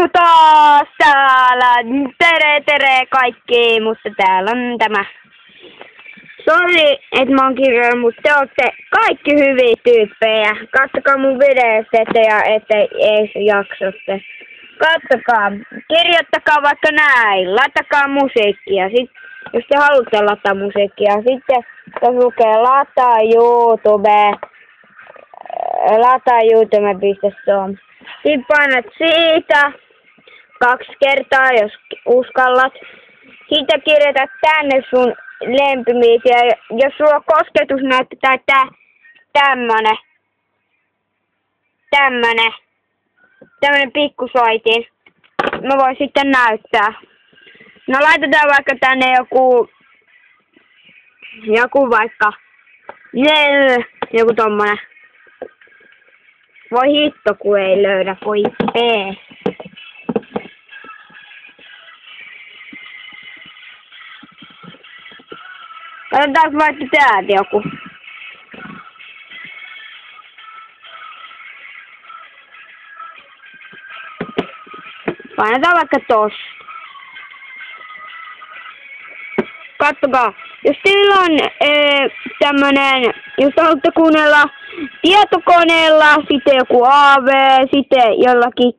Manu taas täällä. Tere kaikki, mutta täällä on tämä. Sori, että mä oon kirjoilla, mutta te ootte kaikki hyviä tyyppejä. Katsokaa mun videosta, ei jaksotte. Katsokaa, kirjoittakaa vaikka näin, latakaa musiikkia. Sitten, jos te haluatte lataa musiikkia, sitten tässä lukee lataa youtube.com. Sitten painat siitä 2 kertaa, jos uskallat. Sitten kirjoitat tänne sun lempimiisi, ja jos sulla on kosketusnäyttö tai tämmönen pikkusoitin, mä voin sitten näyttää. No laitetaan vaikka tänne joku vaikka joku tommonen. Voi hitto, kun ei löydä, voi pee. Otetaanko vaikka täältä joku? Painetaan vaikka tossa. Katsokaa, jos teillä on tämmönen, jos haluatte kuunnella tietokoneella, sitten joku AV, sitten jollakin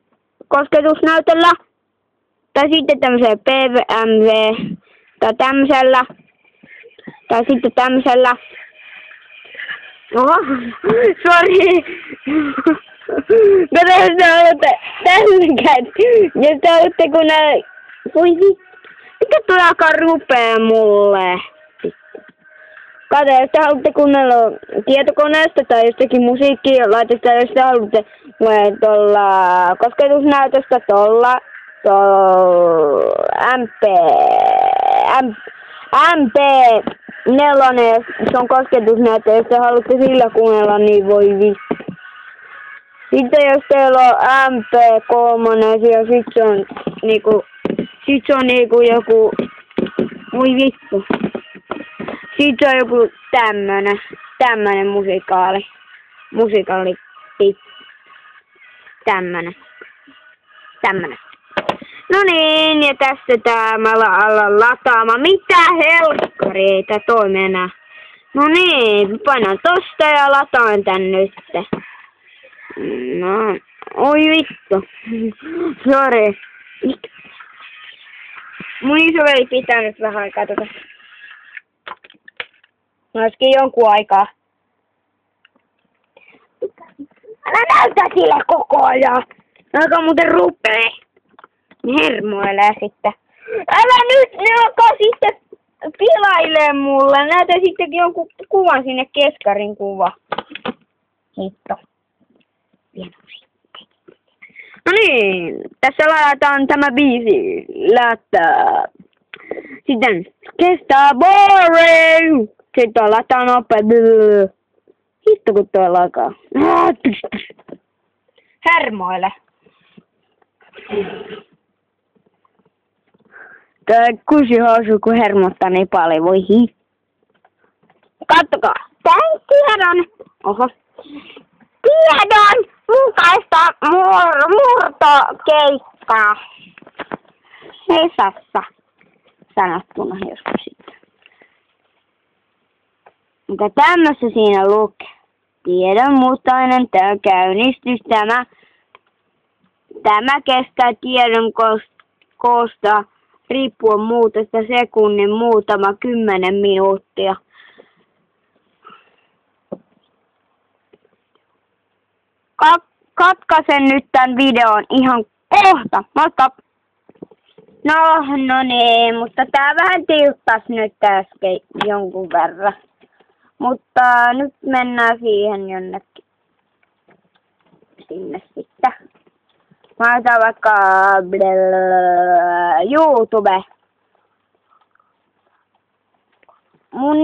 kosketusnäytöllä, tai sitten tämmöisellä PVMV, tai tämmöisellä, tai sitten tämmöisellä. Oho, sori. Jos te haluatte tällekään, jos te haluatte kuunnella, voi vittu. Mikä toi alkaa rupee mulle? Kato, jos te haluatte kuunnella tietokoneesta tai jostakin musiikkia, laitetta, jos te haluatte tuolla kosketusnäytöstä, tuolla MP4, se on kosketusnäyttö, jos te haluatte sillä kuunnella, niin voi vittu. Sitten jos teillä on MP3, ja sit se on niinku joku, voi vittu. Sitten on joku tämmönen musikaali, tämmönen. No niin, ja tässä tämä lataama. Mitä helkkari, ei tää toimi enää. No niin, painan tosta ja lataan tän nyt. No, oi vittu. Sori. Mun isoveli pitää nyt vähän aikaa tota. Olisikin jonkun aikaa. Älä näytä sille koko ajan. Alkaa muuten rupee. Hermoilee sitten. Älä nyt, ne alkaa sitten pilailee mulle. Näytä sittenkin jonkun kuvan sinne keskarin kuva. Hitto. No niin, tässä laitetaan tämä biisi. Lähtää. Sitten kestää boring. Sitten laitetaan nopeasti. Hitto kun toi lakaa. Hermoile. Tää kusihousu kun hermottaa niin paljon, voi hitto. Kattokaa. Tän tiedon. Oho. Tiedon mukaista murtokeikkaa. Hesassa sanottuna joskus sitten. Mutta tämmössä siinä lukee. Tiedonmuutoinen käynnistys. Tämä kestää tiedon koosta riippuen muutosta sekunnin muutama 10 minuuttia. Katkaisen nyt tän videon ihan kohta. Moikka! No niin, mutta tää vähän tilttas nyt äsken jonkun verran. Mutta nyt mennään siihen jonnekin. Sinne sitten. Mä laitan vaikka YouTube. Mun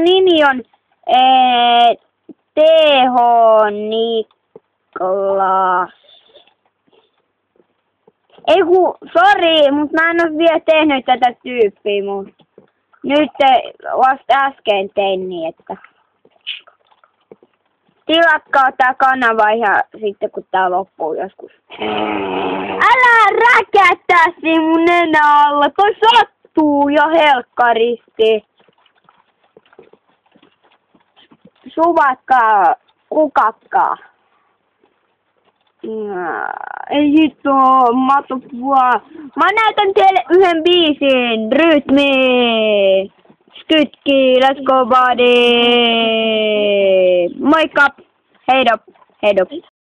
nimi on TH Niklas. Ei ku, sori, mut mä en oo vielä tehnyt tätä tyyppiä, mut nyt vasta äsken tein niin, että tilatkaa tää kanava ihan sitten kun tää loppuu joskus. Älä! pääsi mun nenä alla. Toi sattuu jo helkkaristi. Suvakkaa, kukakkaa. Ei hitto, mä näytän teille yhden biisin. Rytmi. Skytki, let's go buddy. Moikka. Heidop, heidop.